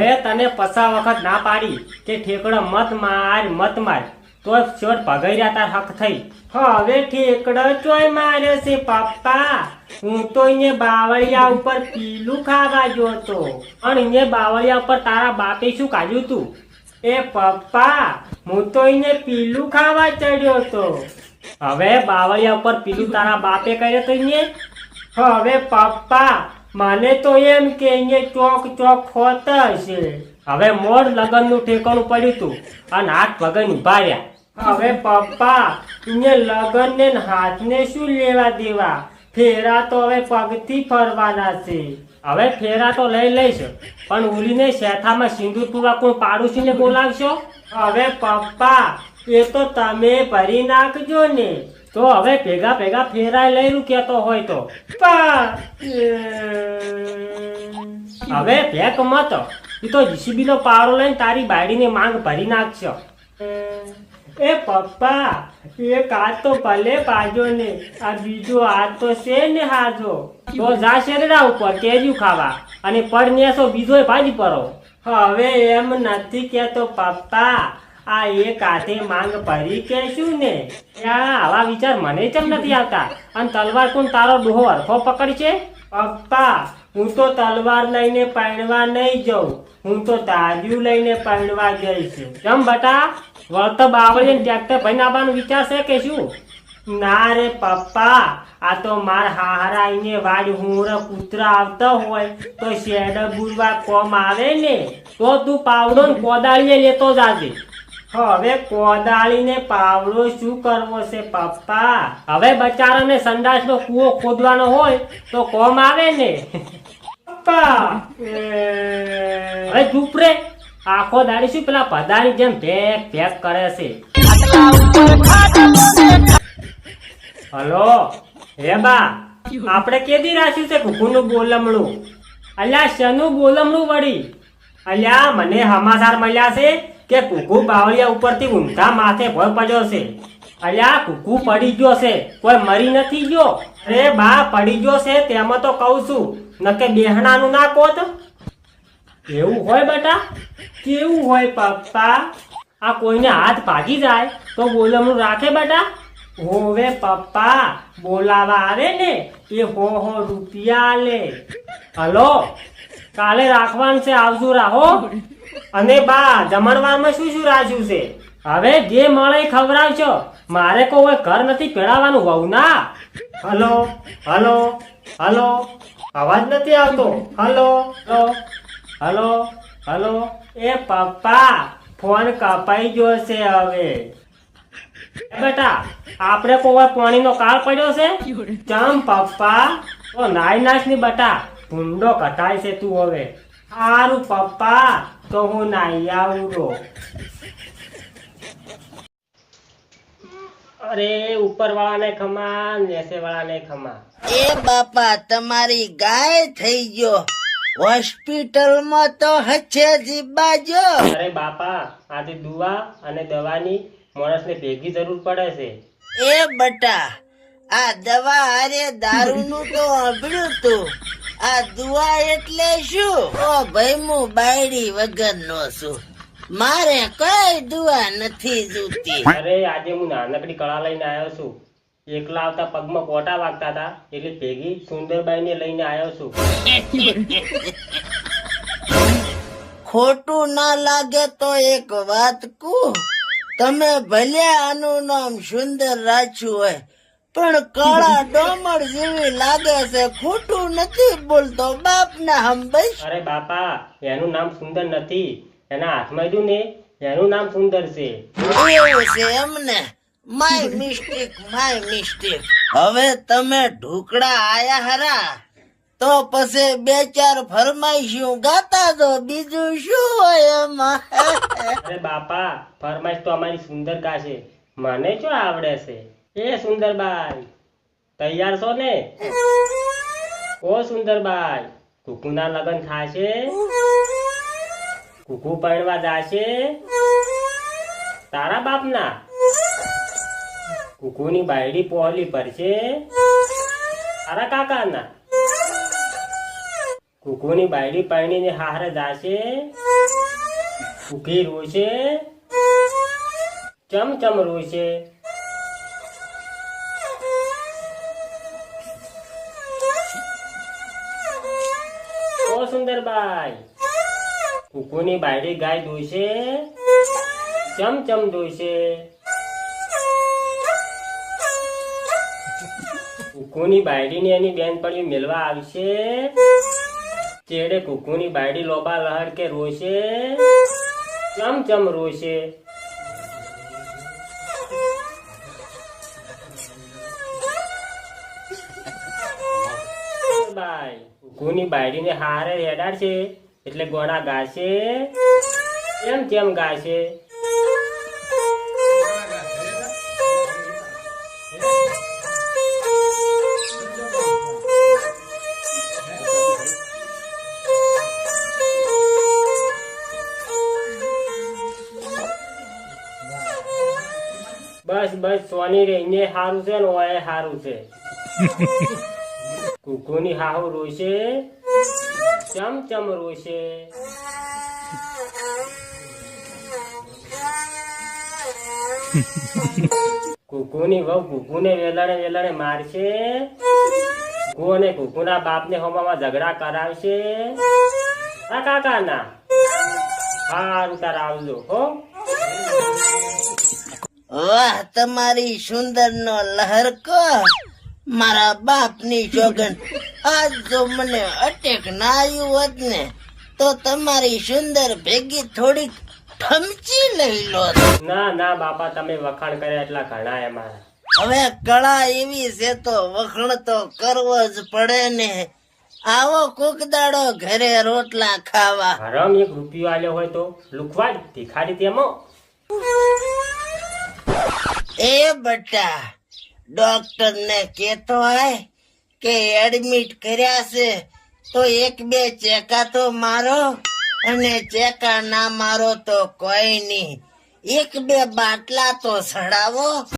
હવે તને 50 વખત ના પાડી કે ઠેકડો મત માર તો છોડ પગાર્યા તાર હક થઈ. હવે ઠેકડો ચોય માર્યો છે પપ્પા? હું તો અહીંયા બાવળિયા ઉપર પીલું ખાવા જોતો અને અહીંયા બાવળિયા ઉપર તારા બાપે શું કાઢ્યું તું? એ પપ્પા, હું તો અહીંયા પીલું ખાવા ચડ્યો તો. હવે બાવળિયા ઉપર પીલું તારા બાપે કર્યો તો અહીંયા? હવે પપ્પા, મને તો એમ કે અહીંયા ચોક ખોત હશે. હવે મોડ લગનનું ઠેકાણું પડ્યું તું અને હાથ પગન ઉભા રહ્યા. હવે પપ્પા, અહીંયા લગન ને હાથને શું લેવા દેવા? ફેરા તો હવે પગથી ફરવાના છે. હવે ફેરા તો લઈશ, પણ ઉલીને શેથામાં સિંદૂર પૂરવા કોણ પાડોશીને બોલાવશો? હવે પપ્પા, એ તો તમે ભરી નાખજો ને. તો હવે ભેગા ફેરા લઈ રૂ કેતો હોય તો હવે ભેક મત, એ તો જીસીબી નો પાવડો લઈને તારી બાયડીને માંગ ભરી નાખશો. એ પપ્પા, એક હાથ તો ભલે પાજો ને, આ બીજો હાથ તો છે ને હાજો. તો જા શેરડા ઉપર કેરીયું ખાવા અને પડનેસો બીજો ભાજી પરો. હવે એમ નથી કેતો પપ્પા, આ એક હાથે માંગ ભરી કેશું ને. આવા વિચાર મને કેમ નથી આવતા? અને તલવાર કોણ તારો ડોહો હરખો પકડશે? પપ્પા, હું તો તલવાર લઈને પરણવા નહીં જાઉં, હું તો તાજ્યું લઈને પરણવા જઈશ. કેમ બટા, વળત બાવળીને ટ્રેક્ટર ભઈને આવવાનું વિચારશે કે શું? ના રે પપ્પા, આ તો માર હારા ને વાડ હુંર કૂતરા આવતા હોય તો શેડ બુરવા કોમ આવે ને. તો તું પાવડો ને કોદાળીએ લેતો જાજે. હવે કોદાળીને પાવડો શું કરવો છે પપ્પા? હવે બચારાને સંડાસનો કૂવો ખોદવાનો હોય તો કોમ આવે ને. પપ્પા, હવે ચૂપ રે. આખો દાડી શું પેલા પદાની જેમ ભેક કરે છે? હલો હે બા, આપણે કેદી રાખ્યું છે કુકુનું બોલમણું? અલ્યા શનું બોલમણું વળી? અલ્યા મને સમાચાર મળ્યા છે કે કુકુ બાવળિયા ઉપરથી ઊંધા માથે ભોય પડ્યો છે. અલ્યા કુકુ પડી ગયો છે, કોઈ મરી નથી ગયો. અરે બા, પડી ગયો છે તેમાં તો કહું છું, નકે બેહણાનું ના કોત. એવું હોય બેટા? કેવું હોય પપ્પા? આ કોઈને હાથ ભાગી જાય તો બોલમણું રાખે બેટા? હોવે પપ્પા, બોલાવા આવે ને એ હો રૂપિયા લે. હલો, કાલે રાખવાનું છે, આવજો રાહો. અને બા, જમણવારમાં શું રાખ્યું છે? હવે જે મળે ખવડાવશો, મારે કોઈ ઘર નથી પેડાવવાનું વહુ ના. હલો હલો હલો, અવાજ નથી આવતો. Hello hello hello. એ પપ્પા, ફોન કપાઈ ગયો છે. હવે બેટા, આપણે કોઈ પાણીનો કાળ પડ્યો છે? ચમ પપ્પા, તો નાઈ નાખ ની બેટા, ભૂંડો કટાય છે તું. હવે સારું પપ્પા, તો હું નાઈ આવું. અરે ઉપર વાળાને ખમા, નેસે વાળાને ખમા. એ બાપા, તમારી ગાય થઈ ગયો. હોસ્પિટલમાં તો હচ্ছে જીબાજો. અરે બાપા, આજે દુવા અને દવાની માણસને ભેગી જરૂર પડે છે. એ બટા, આ દવા હારે દારૂનું તો અભળ્યું તું. આ દુઆ એટલે શું? ઓ ભાઈ, હું બાયડી વગરનો છું, મારે કઈ દુઆ નથી જોતી. અરે આજે હું નાનકડી કળા લઈને આવ્યો છું. એકલા આવતા પગમાં કોટા વાગતા હતા એટલે ભેગી સુંદરબાઈ ને લઈને આવ્યો છું. ખોટું ના લાગે તો એક વાત કહું, તમે ભલે આનું નામ સુંદર રાખ્યું હોય, પણ કાળા ડોમર જેવી લાગે છે. ખોટું નથી બોલતો, બાપ ના હંબઈશ. અરે બાપા, એનું નામ સુંદર નથી, એના હાથમાં જો ને એનું નામ સુંદર છે. એવું છે એમને? My mistake. હવે તમે ઢોકળા આયા હરા તો પછી બે ચાર ફરમાઈશું ગાતા દો, બીજું શું હોય એમાં? અરે બાપા, ફરમાઈશ તો અમારી સુંદરકા છે, મને શું આવડે છે? એ સુંદરબાઈ, તૈયાર છો ને? ઓ સુંદરબાઈ, કુકુના લગ્ન થાશે? કુકુ પરણવા જાશે? તારા બાપના? કુકુની બાયડી પોહલી પડશે? તારા કાકાના? કુકુની બાયડી પરણીને હારે જાશે? ઉભી રોશે, ચમચમ રોશે. ઓ સુંદરબાઈ, કુકુની બાયડી ગાય દોશે, ચમચમ દોશે. કુકુની બાયડીને એની બેનપણી મેળવા આવશે, ચેડે કુકુની બાયડી લોબા લહર કે રોશે, ચમચમ રોશે. બાય કુકુની બાયડીને હારે હેડાડશે એટલે ગોળા ગાશે, એમ કેમ ગાશે. બસ બસ સોની રે, ને હારું છે ને ઓય હારું છે. કુકુની હાહુ રોશે, ચમચમ રોશે. કુકુની વહુ કુકુને વેલણે વેલણે મારશે, કુકુ અને કુકુના બાપને હોવામાં ઝઘડા કરાવશે. આ કાકા ના હારું તાર આવજો હો. વાહ, તમારી સુંદર નો લહરકો. મારા બાપ ની જોગન, આજ જો મને અટેક ના આવ્યું હોત ને તો તમારી સુંદર ભેગી થોડીક ઠમચી લઈ લો. ના ના બાપા, તમે વખાણ કર્યા એટલા ઘણા એમાં. હવે કળા એવી છે તો વખણ તો કરવો જ પડે ને. આવો કોક દાડો ઘરે રોટલા ખાવા. હરામ 1 રૂપિયો આલ્યો હોય તો લુખવાડ ભિખારી તેમાં. એ બટા, ડોક્ટર ને કેતો હોય કે એડમિટ કર્યા છે તો 1-2 ચેકા તો મારો, અને ચેકા ના મારો તો કોઈ નહીં, 1-2 બાટલા તો ચડાવો.